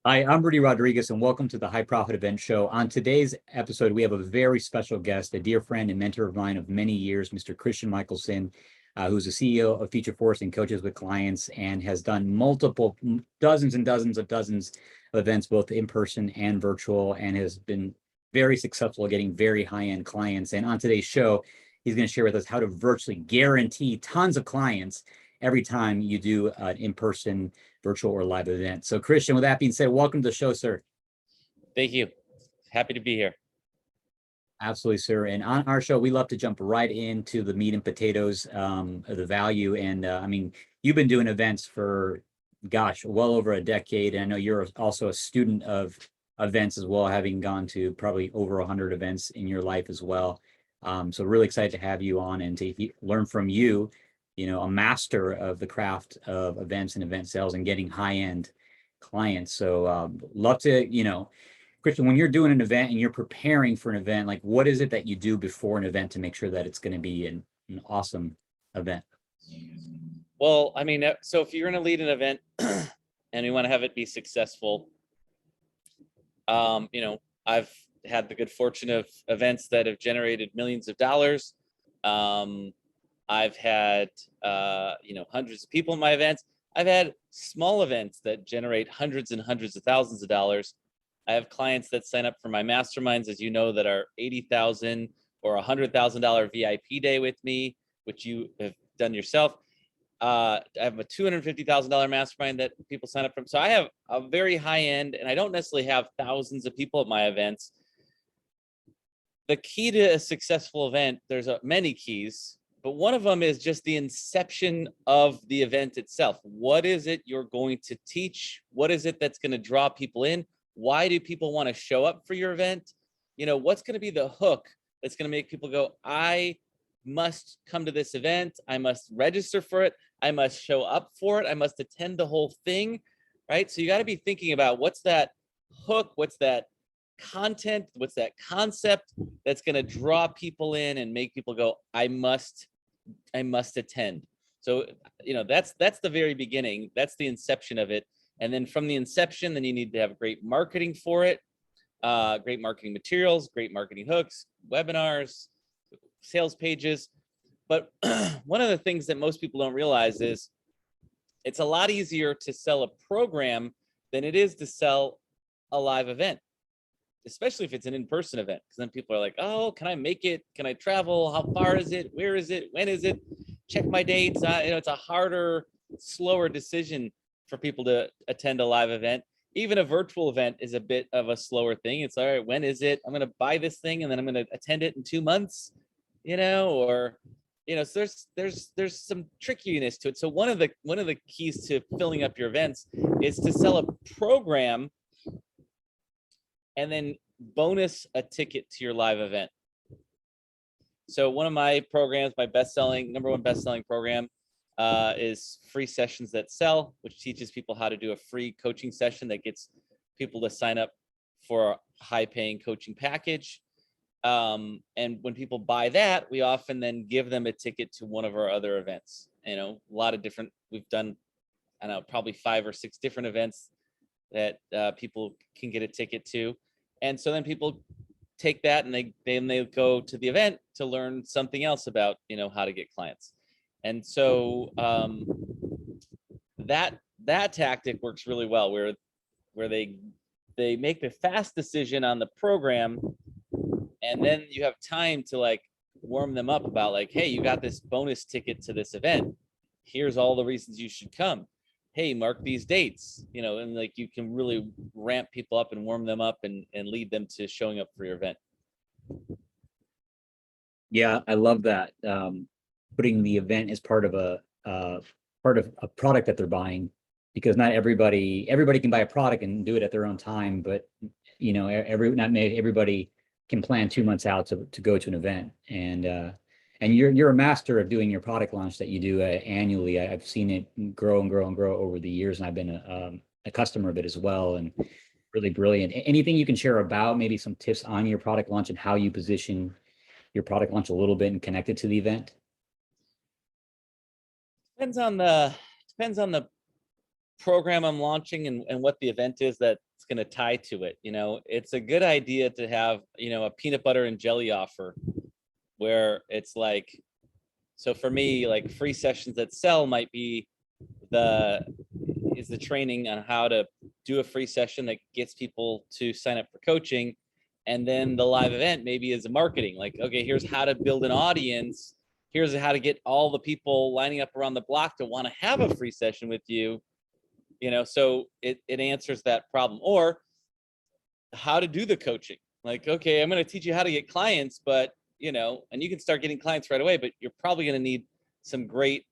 Hi, I'm Rudy Rodriguez, and welcome to the High Profit Event Show. On today's episode, we have a very special guest, a dear friend and mentor of mine of many years, Mr. Christian Mickelson, who's the CEO of Future Force and coaches with clients and has done multiple, dozens and dozens of events, both in person and virtual, and has been very successful at getting very high-end clients. And on today's show, he's going to share with us how to virtually guarantee tons of clients every time you do an in-person, virtual, or live event. So Christian, with that being said, welcome to the show, sir. Thank you. Happy to be here. Absolutely, sir. And on our show, we love to jump right into the meat and potatoes of the value. And I mean, you've been doing events for, gosh, well over a decade. And I know you're also a student of events as well, having gone to probably over 100 events in your life as well. So really excited to have you on and to learn from you, a master of the craft of events and event sales and getting high-end clients. So love to, Christian, when you're doing an event and you're preparing for an event, like what is it that you do before an event to make sure that it's going to be an awesome event? Well, I mean, so if you're going to lead an event and you want to have it be successful, I've had the good fortune of events that have generated millions of dollars. I've had, hundreds of people in my events. I've had small events that generate hundreds and hundreds of thousands of dollars. I have clients that sign up for my masterminds, as you know, that are $80,000 or $100,000 VIP day with me, which you have done yourself. I have a $250,000 mastermind that people sign up from. So I have a very high end, and I don't necessarily have thousands of people at my events. The key to a successful event, there's many keys, but one of them is just the inception of the event itself. What is it you're going to teach? What is it that's going to draw people in? Why do people want to show up for your event? What's going to be the hook that's going to make people go, I must come to this event. I must register for it. I must show up for it. I must attend the whole thing, right? So you got to be thinking about what's that hook? What's that content? What's that concept that's going to draw people in and make people go, I must attend. So, that's the very beginning. That's the inception of it. And then from the inception, then you need to have great marketing for it, great marketing materials, great marketing hooks, webinars, sales pages. But one of the things that most people don't realize is it's a lot easier to sell a program than it is to sell a live event, especially if it's an in-person event, because then people are like, oh, can I make it? Can I travel? How far is it? Where is it? When is it? Check my dates. It's a harder, slower decision for people to attend a live event. Even a virtual event is a bit of a slower thing. It's all right, when is it? I'm going to buy this thing and then I'm going to attend it in 2 months, so there's some trickiness to it. So one of the keys to filling up your events is to sell a program and then bonus a ticket to your live event. So one of my programs, my number one best-selling program, is Free Sessions That Sell, which teaches people how to do a free coaching session that gets people to sign up for a high-paying coaching package. And when people buy that, we often then give them a ticket to one of our other events. A lot of different, we've done, probably 5 or 6 different events that people can get a ticket to. And so then people take that and they go to the event to learn something else about, how to get clients. And so that tactic works really well, where they make the fast decision on the program, and then you have time to warm them up about hey, you got this bonus ticket to this event. Here's all the reasons you should come. Hey, mark these dates, and you can really ramp people up and warm them up and lead them to showing up for your event. Yeah, I love that. Putting the event as part of a product that they're buying, because not everybody can buy a product and do it at their own time, but not everybody can plan 2 months out to go to an event. And you're a master of doing your product launch that you do annually. I've seen it grow and grow and grow over the years, and I've been a customer of it as well, and really brilliant. Anything you can share about maybe some tips on your product launch and how you position your product launch a little bit and connect it to the event? Depends on the program I'm launching and what the event is that's it's going to tie to it. It's a good idea to have, a peanut butter and jelly offer where it's like, so for me, like free sessions that sell might be the training on how to do a free session that gets people to sign up for coaching. And then the live event maybe is a marketing, like, okay, here's how to build an audience. Here's how to get all the people lining up around the block to want to have a free session with you. So it answers that problem. Or how to do the coaching. Like, okay, I'm going to teach you how to get clients, but, and you can start getting clients right away, but you're probably going to need some great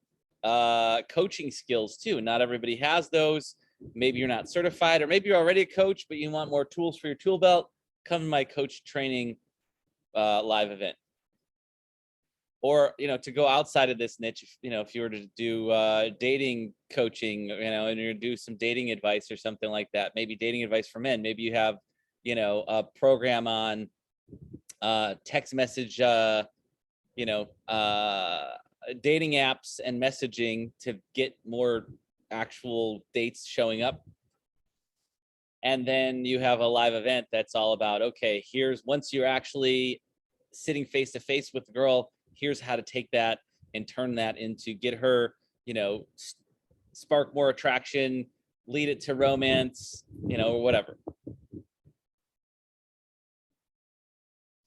coaching skills too. Not everybody has those. Maybe you're not certified, or maybe you're already a coach, but you want more tools for your tool belt. Come to my coach training live event. Or, to go outside of this niche, if you were to do dating coaching, and you're to do some dating advice or something like that, maybe dating advice for men, maybe you have, a program on text message, dating apps and messaging to get more actual dates showing up. And then you have a live event that's all about, okay, here's, once you're actually sitting face to face with the girl, here's how to take that and turn that into, get her, spark more attraction, lead it to romance, or whatever.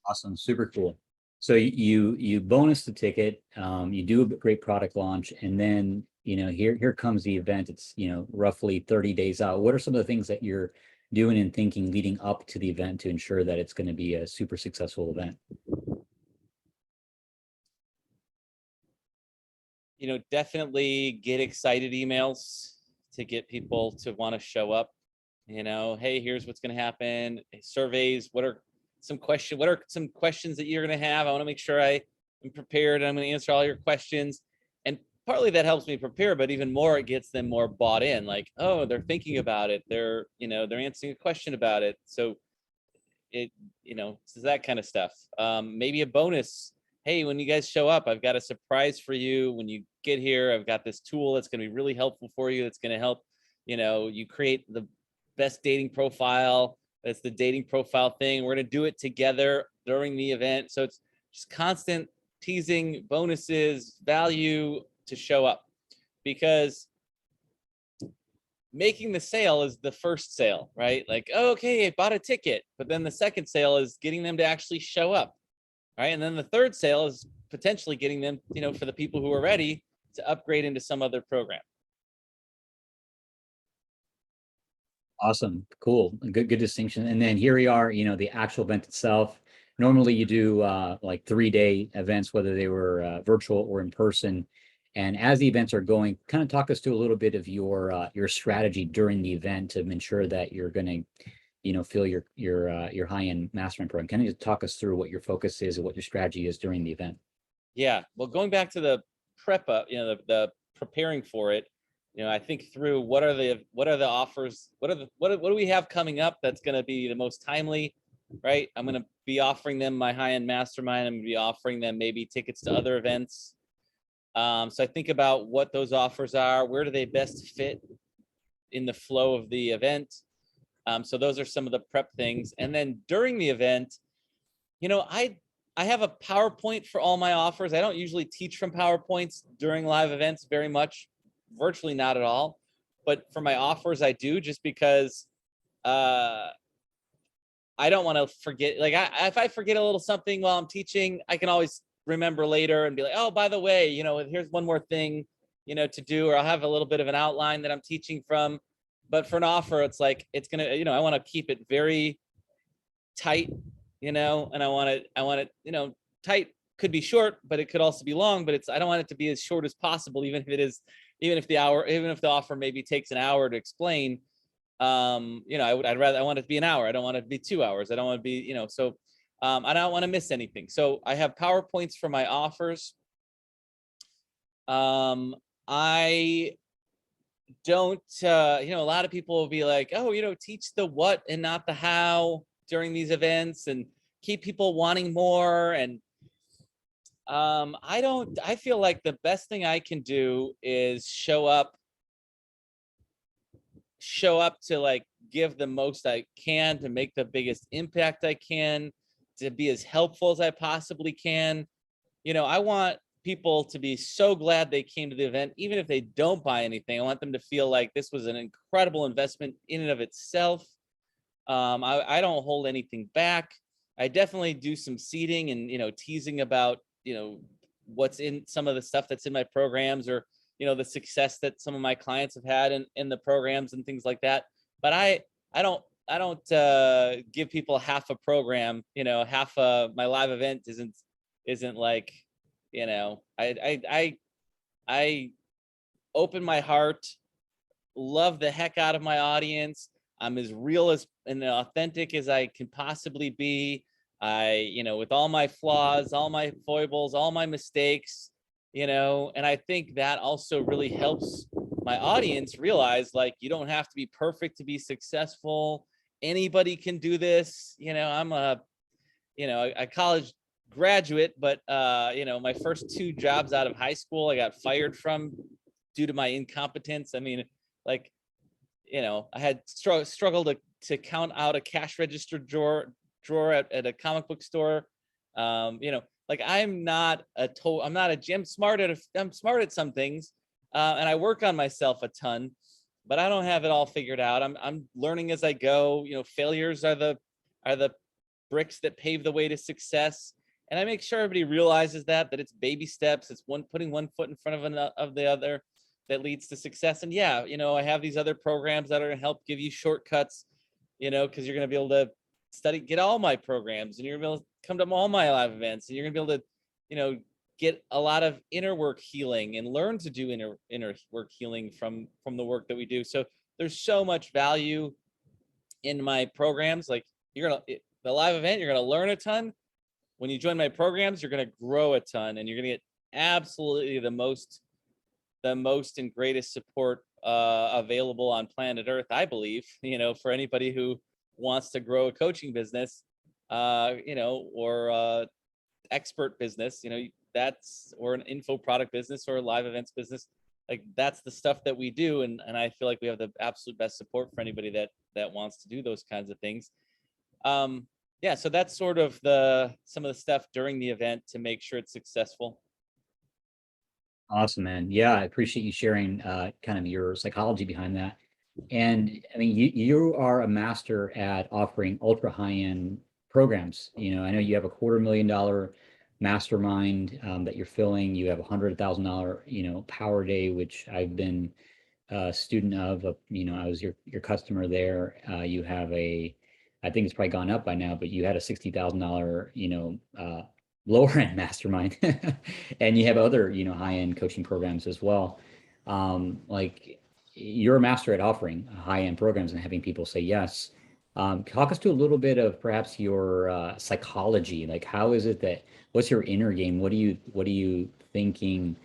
Awesome. Super cool. So you bonus the ticket, you do a great product launch, and then, here comes the event. It's, roughly 30 days out. What are some of the things that you're doing and thinking leading up to the event to ensure that it's going to be a super successful event? Definitely get excited emails to get people to want to show up. Hey, here's what's going to happen. Surveys. What are some questions that you're going to have? I want to make sure I am prepared. I'm going to answer all your questions. And partly that helps me prepare, but even more, it gets them more bought in. Like, oh, they're thinking about it. They're answering a question about it. So it's that kind of stuff. Maybe a bonus. Hey, when you guys show up, I've got a surprise for you. When you get here, I've got this tool that's going to be really helpful for you. That's going to help, you create the best dating profile. That's the dating profile thing. We're going to do it together during the event. So it's just constant teasing, bonuses, value to show up, because making the sale is the first sale, right? Like, oh, okay, I bought a ticket. But then the second sale is getting them to actually show up. Right. And then the third sale is potentially getting them, for the people who are ready to upgrade into some other program. Awesome. Cool. Good distinction. And then here we are, the actual event itself. Normally you do like 3-day events, whether they were virtual or in person. And as the events are going, kind of talk us through a little bit of your strategy during the event to ensure that you're going to, fill your high-end mastermind program. Can you talk us through what your focus is and what your strategy is during the event? Yeah. Well, going back to the prep up, the preparing for it, I think through what are the offers, what do we have coming up that's going to be the most timely, right? I'm going to be offering them my high-end mastermind. I'm going to be offering them maybe tickets to other events. So I think about what those offers are, where do they best fit in the flow of the event. So those are some of the prep things. And then during the event, I have a PowerPoint for all my offers. I don't usually teach from PowerPoints during live events very much, virtually not at all. But for my offers, I do, just because I don't want to forget. Like, if I forget a little something while I'm teaching, I can always remember later and be like, oh, by the way, here's one more thing, to do, or I'll have a little bit of an outline that I'm teaching from. But for an offer, it's like, it's going to, I want to keep it very tight, and I want it, tight could be short, but it could also be long, but I don't want it to be as short as possible, even if the offer maybe takes an hour to explain. I want it to be an hour. I don't want it to be 2 hours. I don't want to be, so I don't want to miss anything. So I have PowerPoints for my offers. I don't, a lot of people will be like, oh, teach the what and not the how during these events, and keep people wanting more. And I feel like the best thing I can do is show up to like give the most I can to make the biggest impact I can, to be as helpful as I possibly can. I want people to be so glad they came to the event, even if they don't buy anything. I want them to feel like this was an incredible investment in and of itself. I don't hold anything back. I definitely do some seeding and, teasing about, what's in some of the stuff that's in my programs, or, the success that some of my clients have had in the programs and things like that. But I don't give people half a program, half my live event isn't like, I open my heart, love the heck out of my audience. I'm as real as and authentic as I can possibly be. With all my flaws, all my foibles, all my mistakes, and I think that also really helps my audience realize, like, you don't have to be perfect to be successful. Anybody can do this. I'm a college graduate, but my first 2 jobs out of high school, I got fired from due to my incompetence. I mean, like, I had struggled to count out a cash register drawer at a comic book store. Like, I'm not a gym I'm smart at some things, and I work on myself a ton, but I don't have it all figured out. I'm learning as I go. Failures are the bricks that pave the way to success. And I make sure everybody realizes that it's baby steps. It's putting one foot in front of the other that leads to success. And yeah, I have these other programs that are going to help give you shortcuts, because you're going to be able to get all my programs, and you're going to be able to come to all my live events, and you're going to be able to, get a lot of inner work healing and learn to do inner work healing from the work that we do. So there's so much value in my programs. Like, the live event, you're going to learn a ton. When you join my programs, you're going to grow a ton, and you're going to get absolutely the most and greatest support available on planet Earth, I believe, for anybody who wants to grow a coaching business, or expert business, or an info product business, or a live events business. Like, that's the stuff that we do. And I feel like we have the absolute best support for anybody that wants to do those kinds of things. Yeah, so that's sort of some of the stuff during the event to make sure it's successful. Awesome, man. Yeah, I appreciate you sharing kind of your psychology behind that. And I mean, you are a master at offering ultra high-end programs. I know you have a $250,000 mastermind that you're filling. You have $100,000, Power Day, which I've been a student of. I was your customer there. You have I think it's probably gone up by now, but you had a $60,000, lower end mastermind, and you have other, high end coaching programs as well. Like, you're a master at offering high end programs and having people say yes. Talk us to a little bit of perhaps your psychology. Like, how is it what's your inner game? What are you thinking?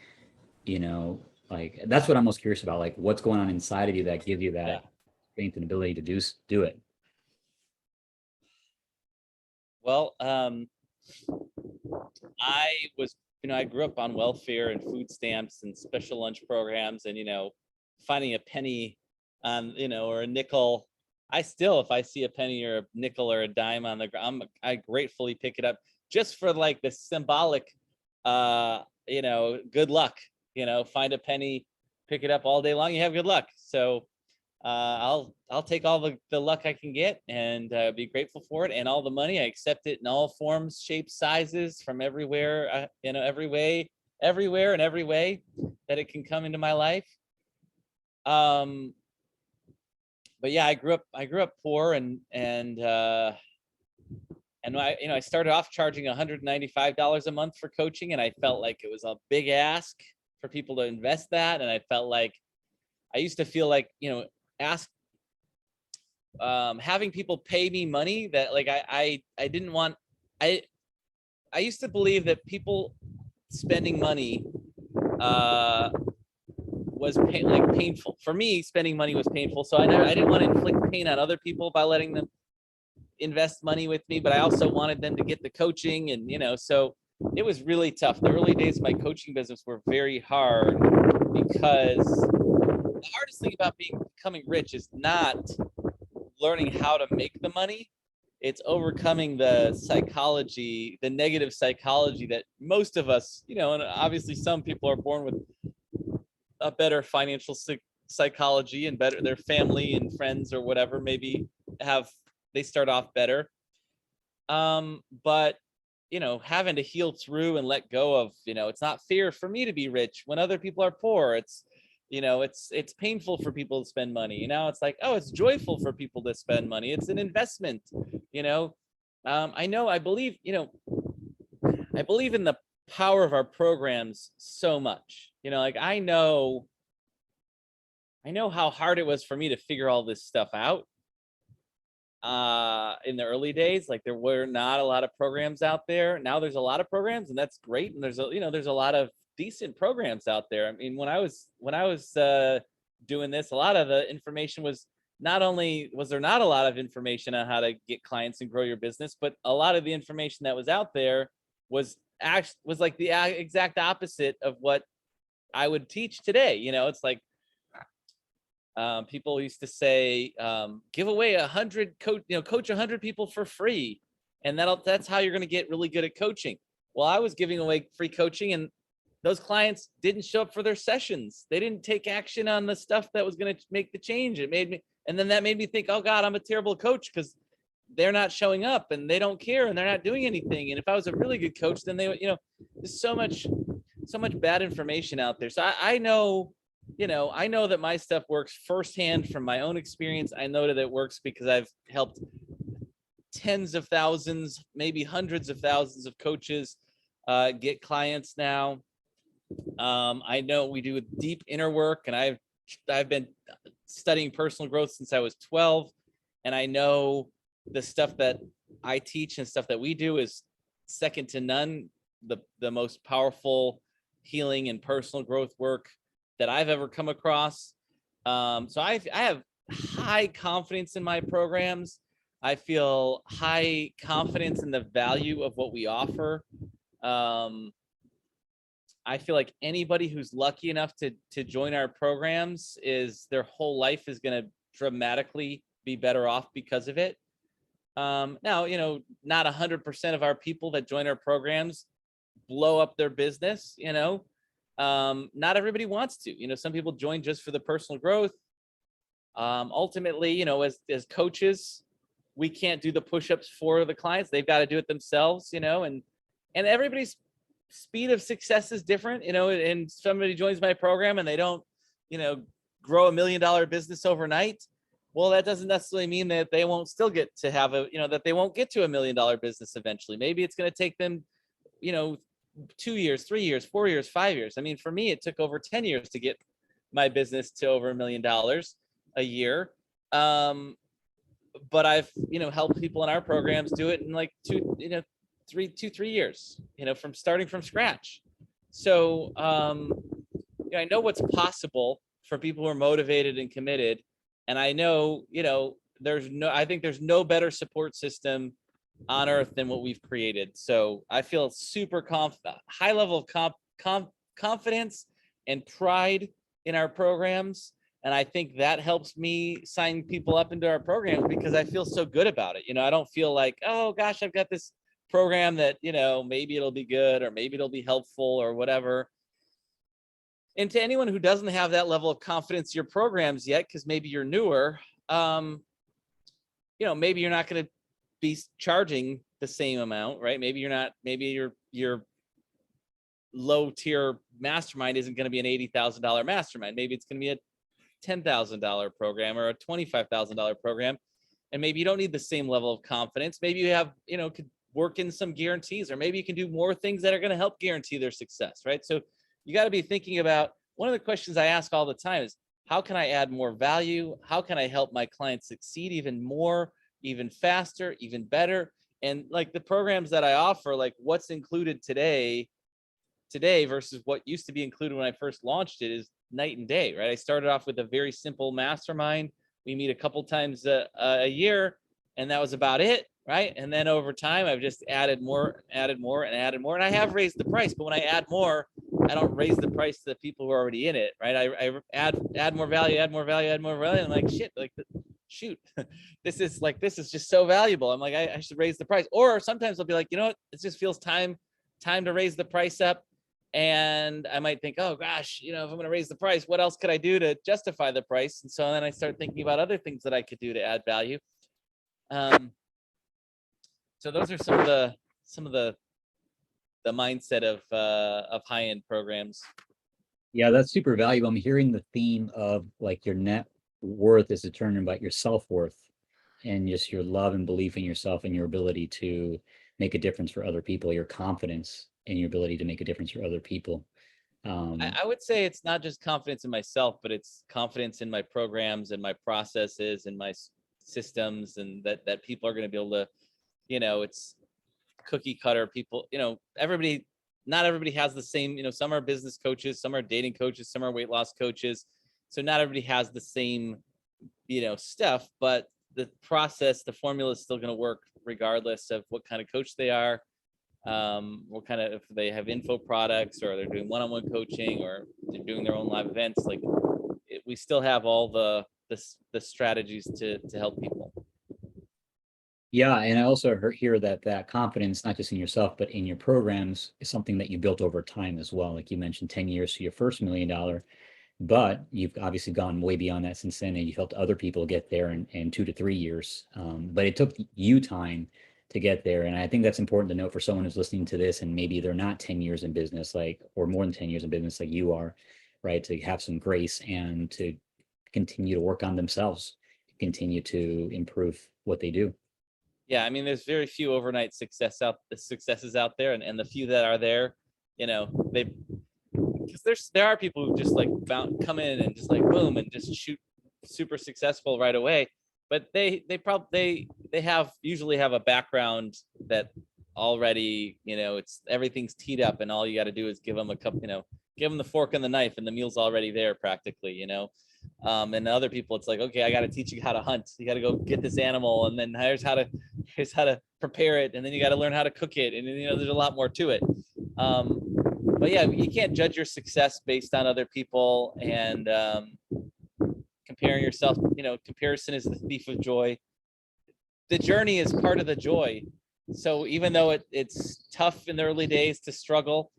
Like, that's what I'm most curious about. Like, what's going on inside of you that gives you that strength and ability to do it? Well, I grew up on welfare and food stamps and special lunch programs, and, finding a penny or a nickel. If I see a penny or a nickel or a dime on the ground, I gratefully pick it up, just for like the symbolic, good luck. Find a penny, pick it up all day long, you have good luck. So I'll take all the luck I can get, and be grateful for it. And all the money, I accept it in all forms, shapes, sizes, from everywhere, everywhere and every way that it can come into my life. But yeah, I grew up poor, and I started off charging $195 a month for coaching, and I felt like it was a big ask for people to invest that. And I used to feel like, having people pay me money that, like, I didn't want. I used to believe that people spending money was painful. For me, spending money was painful, so I didn't want to inflict pain on other people by letting them invest money with me, but I also wanted them to get the coaching, and so it was really tough. The early days of my coaching business were very hard, because the hardest thing about becoming rich is not learning how to make the money. It's overcoming the psychology, the negative psychology that most of us, you know, and obviously some people are born with a better financial psychology and better, their family and friends or whatever maybe they start off better. But you know, having to heal through and let go of, you know, it's not fair for me to be rich when other people are poor. It's, you know, it's painful for people to spend money. You know, it's like, oh, it's joyful for people to spend money. It's an investment, you know. I believe, you know, I believe in the power of our programs so much. You know, like I know how hard it was for me to figure all this stuff out in the early days. Like there were not a lot of programs out there. Now there's a lot of programs, and that's great. And there's a, you know, there's a lot of decent programs out there. I mean, when I was doing this, a lot of the information was, not only was there not a lot of information on how to get clients and grow your business, but a lot of the information that was out there was like the exact opposite of what I would teach today. You know, it's like people used to say, give away 100 coach 100 people for free, and that's how you're going to get really good at coaching. Well, I was giving away free coaching, and those clients didn't show up for their sessions. They didn't take action on the stuff that was going to make the change. That made me think, oh God, I'm a terrible coach because they're not showing up and they don't care and they're not doing anything. And if I was a really good coach, then they would, you know, there's so much bad information out there. So I know, you know, I know that my stuff works firsthand from my own experience. I know that it works because I've helped tens of thousands, maybe hundreds of thousands of coaches get clients now. I know we do deep inner work, and I've been studying personal growth since I was 12, and I know the stuff that I teach and stuff that we do is second to none. The most powerful healing and personal growth work that I've ever come across. So I have high confidence in my programs. I feel high confidence in the value of what we offer. I feel like anybody who's lucky enough to join our programs their whole life is going to dramatically be better off because of it. Now, you know, not 100% of our people that join our programs blow up their business, you know. Not everybody wants to, you know, some people join just for the personal growth. Ultimately, you know, as coaches, we can't do the push-ups for the clients. They've got to do it themselves, you know, and everybody's speed of success is different, you know, and somebody joins my program and they don't, you know, grow $1 million business overnight. Well, that doesn't necessarily mean that they won't still get to have that they won't get to $1 million business eventually. Maybe it's going to take them, you know, 2 years, 3 years, 4 years, 5 years. I mean, for me, it took over 10 years to get my business to over $1 million a year. But I've, you know, helped people in our programs do it in like 3 years, you know, from starting from scratch. So, you know, I know what's possible for people who are motivated and committed. And I know, you know, I think there's no better support system on earth than what we've created. So I feel super high level of confidence and pride in our programs. And I think that helps me sign people up into our programs because I feel so good about it. You know, I don't feel like, oh gosh, I've got this program that, you know, maybe it'll be good or maybe it'll be helpful or whatever. And to anyone who doesn't have that level of confidence in your programs yet, because maybe you're newer, you know, maybe you're not going to be charging the same amount, right? Maybe your low tier mastermind isn't going to be an $80,000 mastermind. Maybe it's going to be a $10,000 program or a $25,000 program. And maybe you don't need the same level of confidence. Maybe you have, you know, could work in some guarantees, or maybe you can do more things that are going to help guarantee their success, right? So you got to be thinking about, one of the questions I ask all the time is, how can I add more value? How can I help my clients succeed even more, even faster, even better? And like the programs that I offer, like what's included today versus what used to be included when I first launched it is night and day, right? I started off with a very simple mastermind. We meet a couple times a year, and that was about it, right? And then over time, I've just added more, and I have raised the price. But when I add more, I don't raise the price to the people who are already in it, right? I add more value. I'm like, shit, like shoot, this is just so valuable. I'm like, I should raise the price. Or sometimes I'll be like, you know what, it just feels time to raise the price up. And I might think, oh gosh, if I'm going to raise the price, what else could I do to justify the price? And so then I start thinking about other things that I could do to add value. So those are some of the mindset of high-end programs. Yeah, that's super valuable. I'm hearing the theme of like your net worth is determined by your self-worth and just your love and belief in yourself and your ability to make a difference for other people, your confidence in your ability to make a difference for other people. I would say it's not just confidence in myself, but it's confidence in my programs and my processes and my systems, and that people are going to be able to, it's cookie cutter people, not everybody has the same, some are business coaches, some are dating coaches, some are weight loss coaches. So not everybody has the same, stuff, but the process, the formula is still going to work regardless of what kind of coach they are. What kind of, if they have info products or they're doing one-on-one coaching or they're doing their own live events, like we still have all the strategies to help people. Yeah, and I also hear that confidence, not just in yourself, but in your programs, is something that you built over time as well. Like you mentioned, 10 years to your first $1 million, but you've obviously gone way beyond that since then, and you've helped other people get there in 2 to 3 years. But it took you time to get there, and I think that's important to note for someone who's listening to this, and maybe they're not 10 years in business, or more than 10 years in business, like you are, right? To have some grace and to continue to work on themselves, continue to improve what they do. Yeah, I mean, there's very few overnight successes out there, and the few that are there, because there are people who just like come in and just like boom and just shoot super successful right away, but they usually have a background that already, it's everything's teed up, and all you got to do is give them a cup, give them the fork and the knife, and the meal's already there practically. And other people, it's like, okay, I got to teach you how to hunt. You got to go get this animal, and then here's how to prepare it, and then you got to learn how to cook it, and there's a lot more to it. But yeah, you can't judge your success based on other people, and comparing yourself. Comparison is the thief of joy. The journey is part of the joy. So even though it's tough in the early days to struggle,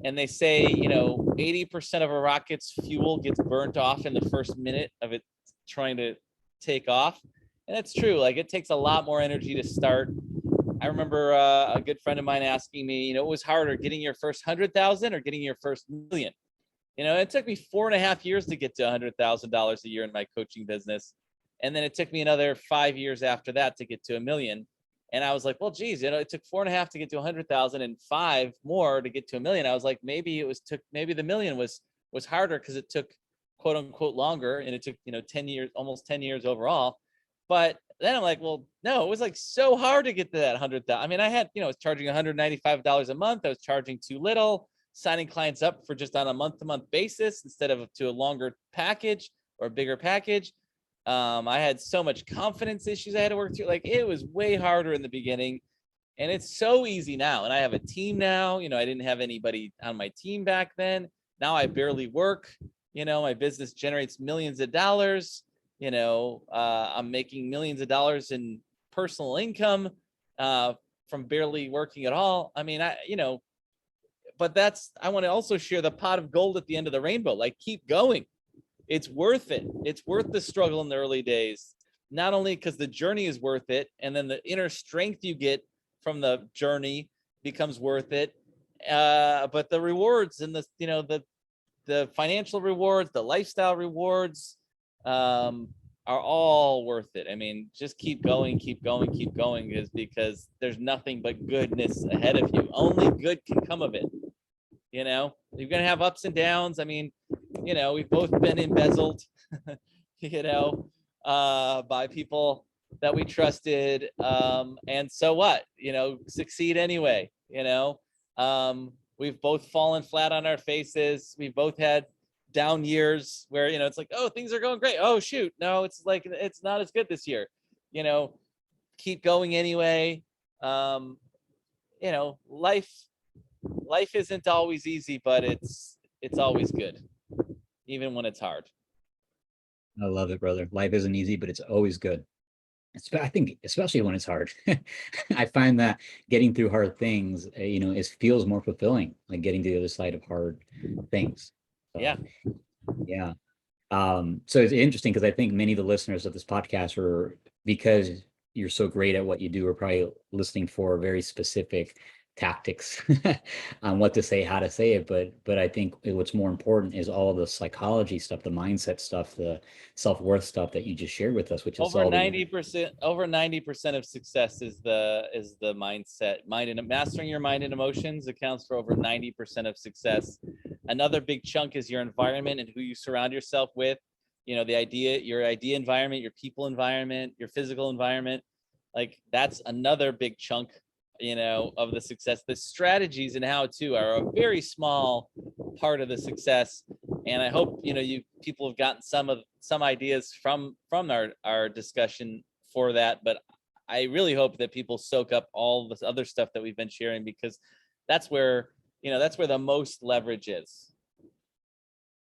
and they say, 80% of a rocket's fuel gets burnt off in the first minute of it trying to take off. And that's true. Like, it takes a lot more energy to start. I remember a good friend of mine asking me, it was harder getting your first 100,000 or getting your first million. It took me 4.5 years to get to $100,000 a year in my coaching business. And then it took me another 5 years after that to get to $1 million. And I was like, well, geez, it took 4.5 to get to 100,000 and 5 more to get to $1 million. I was like, maybe the million was harder because it took quote unquote longer, and it took, 10 years, almost 10 years overall. But then I'm like, well, no, it was like so hard to get to that 100,000. I mean, I was charging $195 a month. I was charging too little, signing clients up for just on a month-to-month basis instead of to a longer package or a bigger package. I had so much confidence issues I had to work through. Like, it was way harder in the beginning, and it's so easy now. And I have a team now. I didn't have anybody on my team back then. Now I barely work. My business generates millions of dollars. I'm making millions of dollars in personal income from barely working at all. I mean, but I want to also share the pot of gold at the end of the rainbow. Like, keep going. It's worth it. It's worth the struggle in the early days, not only because the journey is worth it, and then the inner strength you get from the journey becomes worth it, but the rewards and the financial rewards, the lifestyle rewards, are all worth it. I mean, just keep going, because there's nothing but goodness ahead of you. Only good can come of it. You're gonna have ups and downs. I mean, we've both been embezzled, by people that we trusted. And so what? Succeed anyway. We've both fallen flat on our faces. We've both had down years where, it's like, oh, things are going great. Oh, shoot. No, it's like, it's not as good this year. Keep going anyway. Life isn't always easy, but it's always good, even when it's hard. I love it, brother. Life isn't easy, but it's always good. I think, especially when it's hard, I find that getting through hard things, it feels more fulfilling, like getting to the other side of hard things. Yeah. So, yeah. So it's interesting because I think many of the listeners of this podcast are, because you're so great at what you do, are probably listening for very specific tactics on what to say, how to say it. But I think what's more important is all the psychology stuff, the mindset stuff, the self-worth stuff that you just shared with us, which is Over all the 90%, over 90% of success is the mindset. Mastering your mind and emotions accounts for over 90% of success. Another big chunk is your environment and who you surround yourself with. Your idea environment, your people environment, your physical environment. Like that's another big chunk, of the success. The strategies and how to are a very small part of the success. And I hope, you people have gotten some ideas from our discussion for that. But I really hope that people soak up all this other stuff that we've been sharing, because that's where the most leverage is.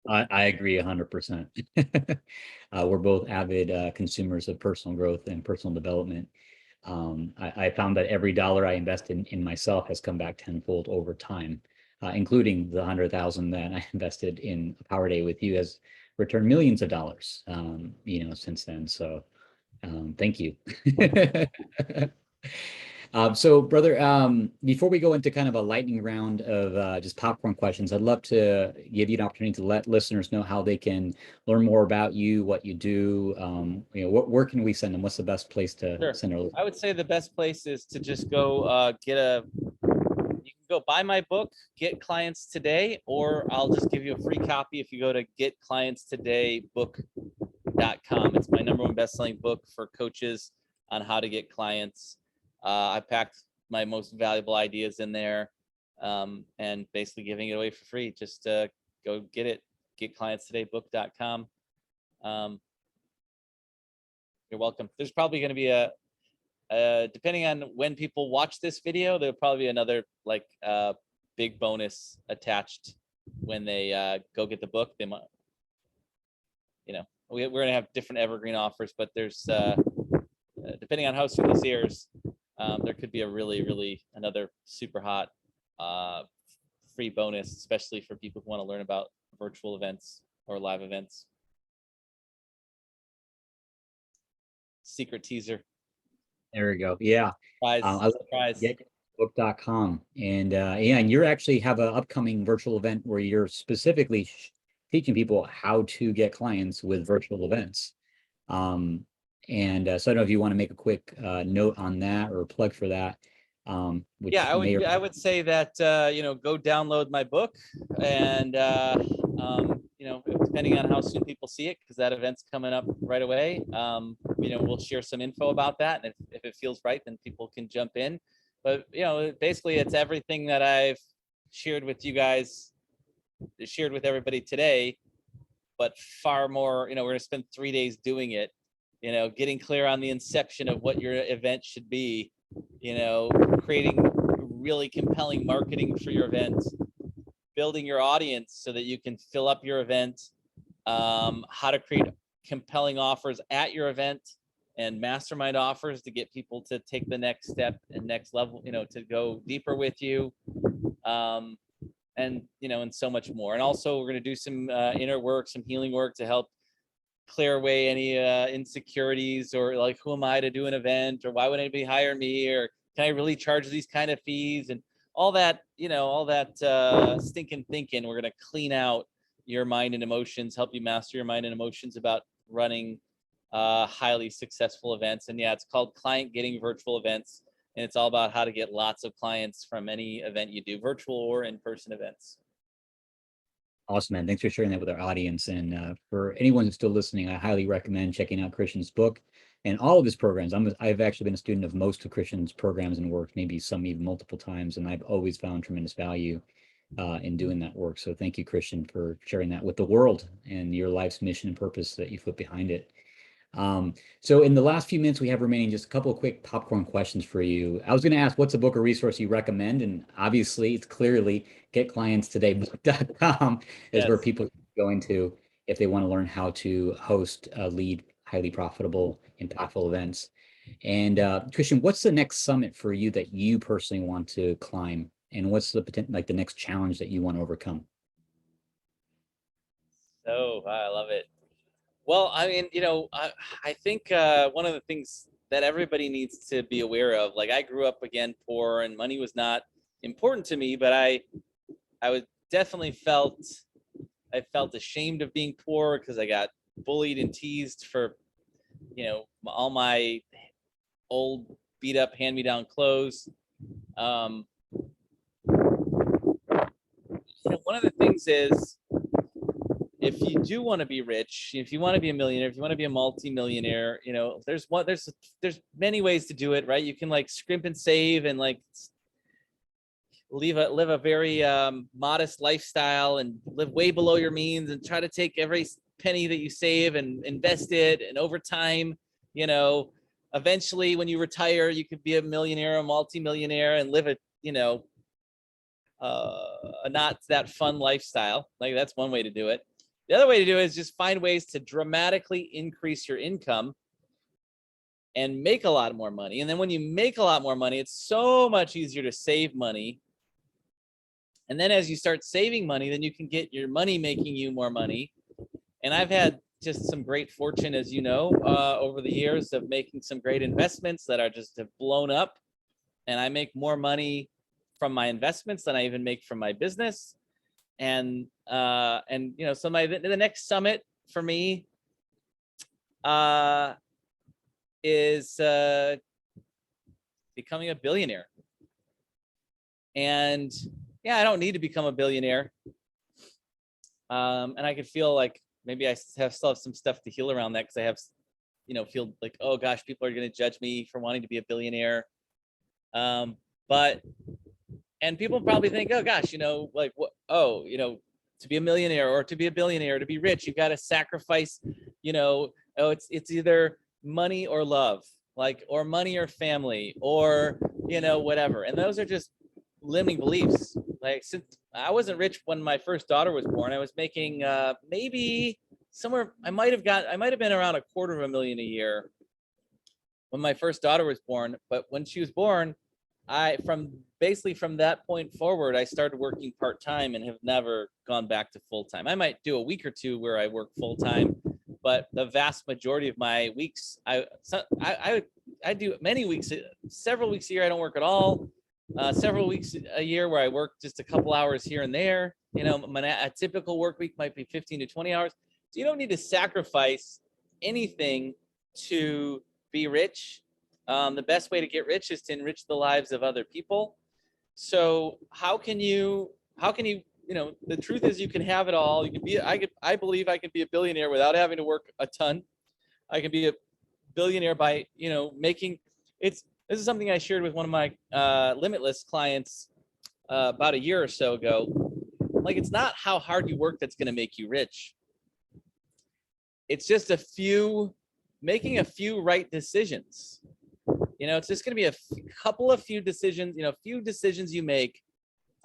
I agree 100%. We're both avid consumers of personal growth and personal development. I found that every dollar I invest in myself has come back tenfold over time, including the 100,000 that I invested in a Power Day with you has returned millions of dollars, since then. So thank you. So, brother, before we go into kind of a lightning round of just popcorn questions, I'd love to give you an opportunity to let listeners know how they can learn more about you, what you do. Where can we send them? What's the best place to Sure. send them? I would say the best place is to just go you can go buy my book, Get Clients Today, or I'll just give you a free copy if you go to getclientstodaybook.com. It's my #1 best-selling book for coaches on how to get clients. I packed my most valuable ideas in there, and basically giving it away for free. Just go get it, getclientstodaybook.com. You're welcome. There's probably going to be depending on when people watch this video, there'll probably be another big bonus attached when they go get the book. They might, we're going to have different evergreen offers, but there's depending on how soon this airs, there could be a really another super hot free bonus, especially for people who want to learn about virtual events or live events. Secret teaser. There we go. Yeah. Surprise. Getbook.com. And and you actually have an upcoming virtual event where you're specifically teaching people how to get clients with virtual events. So I don't know if you want to make a quick note on that or a plug for that. Yeah, I would say that go download my book, and depending on how soon people see it, because that event's coming up right away. We'll share some info about that, and if it feels right, then people can jump in. But basically, it's everything that I've shared with you guys, shared with everybody today, but far more. We're going to spend 3 days doing it. Getting clear on the inception of what your event should be. Creating really compelling marketing for your event, building your audience so that you can fill up your event, how to create compelling offers at your event, and mastermind offers to get people to take the next step and next level, to go deeper with you, and so much more. And also we're going to do some inner work, some healing work to help clear away any insecurities, or like, who am I to do an event, or why would anybody hire me, or can I really charge these kind of fees, and all that stinking thinking. We're going to clean out your mind and emotions, help you master your mind and emotions about running highly successful events. And yeah, it's called Client Getting Virtual Events, and it's all about how to get lots of clients from any event you do, virtual or in-person events. Awesome, man. Thanks for sharing that with our audience. And for anyone who's still listening, I highly recommend checking out Christian's book and all of his programs. I've actually been a student of most of Christian's programs and work, maybe some even multiple times, and I've always found tremendous value in doing that work. So thank you, Christian, for sharing that with the world and your life's mission and purpose that you put behind it. So in the last few minutes we have remaining, just a couple of quick popcorn questions for you. I was going to ask, what's a book or resource you recommend? And obviously it's clearly getclientstodaybook.com is where people are going to. if they want to learn how to host, lead highly profitable, impactful events. And Christian, what's the next summit for you that you personally want to climb? And what's the potential, like the next challenge that you want to overcome? So I love it. Well, I mean, I think one of the things that everybody needs to be aware of, like I grew up again poor and money was not important to me, but I was definitely I felt ashamed of being poor because I got bullied and teased for, all my old beat up hand me down clothes. Um, One of the things is if you do want to be rich, if you want to be a millionaire, if you want to be a multi-millionaire, there's many ways to do it, right? You can like scrimp and save and like live a very modest lifestyle and live way below your means and try to take every penny that you save and invest it. And over time, eventually when you retire, you could be a millionaire, a multi-millionaire and live a not that fun lifestyle. Like that's one way to do it. The other way to do it is just find ways to dramatically increase your income and make a lot more money. And then when you make a lot more money, it's so much easier to save money. And then as you start saving money, then you can get your money making you more money. And I've had just some great fortune, as you know, over the years of making some great investments that are just have blown up. And I make more money from my investments than I even make from my business. And so the next summit for me is becoming a billionaire. And yeah, I don't need to become a billionaire. And I could feel like maybe I still have some stuff to heal around that because I have, feel like, oh gosh, people are going to judge me for wanting to be a billionaire. And people probably think, oh gosh, like what? Oh, to be a millionaire or to be a billionaire, to be rich, you got to sacrifice, it's either money or love, like, or money or family or, whatever. And those are just limiting beliefs. Like since I wasn't rich when my first daughter was born, I was making maybe somewhere, I might have been around $250,000 a year when my first daughter was born. But when she was born, from that point forward, I started working part-time and have never gone back to full-time. I might do a week or two where I work full-time, but the vast majority of my weeks, I do many weeks, several weeks a year, I don't work at all. Several weeks a year where I work just a couple hours here and there. A typical work week might be 15 to 20 hours. So you don't need to sacrifice anything to be rich. The best way to get rich is to enrich the lives of other people. So how can you, the truth is you can have it all. I believe I can be a billionaire without having to work a ton. I can be a billionaire by, this is something I shared with one of my Limitless clients about a year or so ago. Like, it's not how hard you work that's going to make you rich. It's just making a few right decisions. It's just going to be a few decisions, few decisions you make,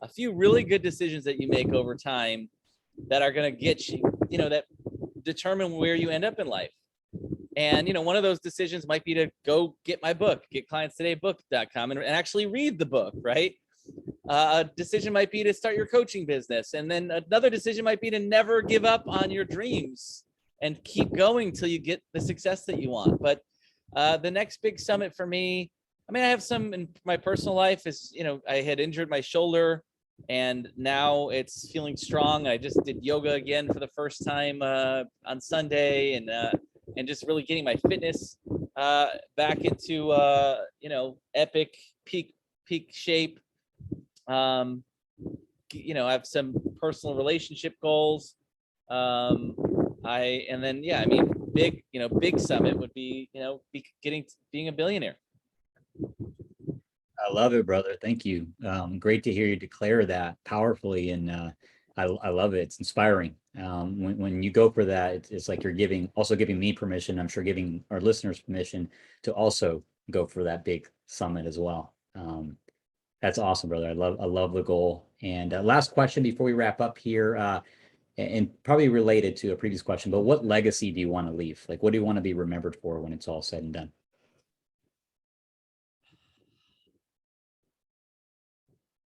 a few really good decisions that you make over time that are going to get you, that determine where you end up in life. And, one of those decisions might be to go get my book, getclientstodaybook.com and actually read the book, right? A decision might be to start your coaching business. And then another decision might be to never give up on your dreams and keep going till you get the success that you want. But the next big summit for me, I have some in my personal life is, I had injured my shoulder and now it's feeling strong. I just did yoga again for the first time on Sunday and just really getting my fitness back into, epic peak shape. I have some personal relationship goals. Big summit would be, being a billionaire. I love it, brother. Thank you. Great to hear you declare that powerfully. And I love it. It's inspiring. When you go for that, it's like you're giving me permission. I'm sure giving our listeners permission to also go for that big summit as well. That's awesome, brother. I love the goal. And last question before we wrap up here. and probably related to a previous question, but what legacy do you want to leave? Like, what do you want to be remembered for when it's all said and done?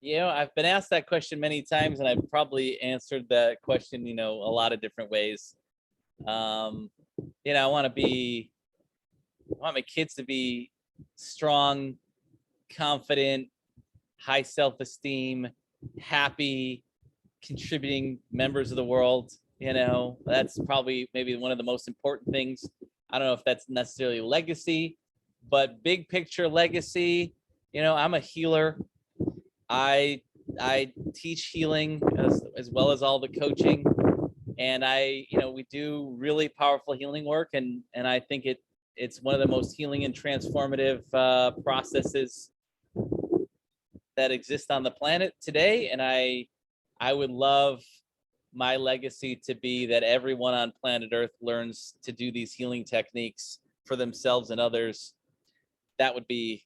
I've been asked that question many times, and I've probably answered that question, a lot of different ways. I want my kids to be strong, confident, high self-esteem, happy, contributing members of the world. That's probably maybe one of the most important things. I don't know if that's necessarily legacy, but big picture legacy. I'm a healer. I teach healing as well as all the coaching, and we do really powerful healing work, and I think it's one of the most healing and transformative processes that exist on the planet today. And I would love my legacy to be that everyone on planet Earth learns to do these healing techniques for themselves and others. That would be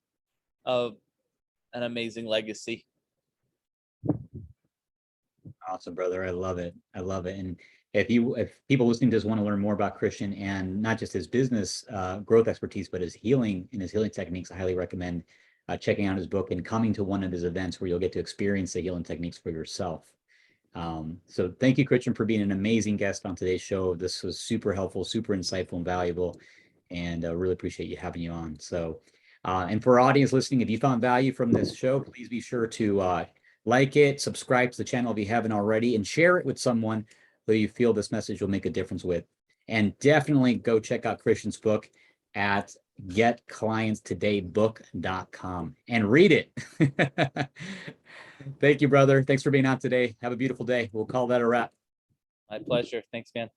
an amazing legacy. Awesome, brother. I love it. I love it. And if people listening to this want to learn more about Christian and not just his business growth expertise, but his healing and his healing techniques, I highly recommend checking out his book and coming to one of his events where you'll get to experience the healing techniques for yourself. So thank you, Christian, for being an amazing guest on today's show. This was super helpful, super insightful and valuable, and really appreciate you having you on. So, and for our audience listening, if you found value from this show, please be sure to like it, subscribe to the channel if you haven't already, and share it with someone who you feel this message will make a difference with. And definitely go check out Christian's book at getclientstodaybook.com and read it. Thank you, brother. Thanks for being on today. Have a beautiful day. We'll call that a wrap. My pleasure. Thanks, man.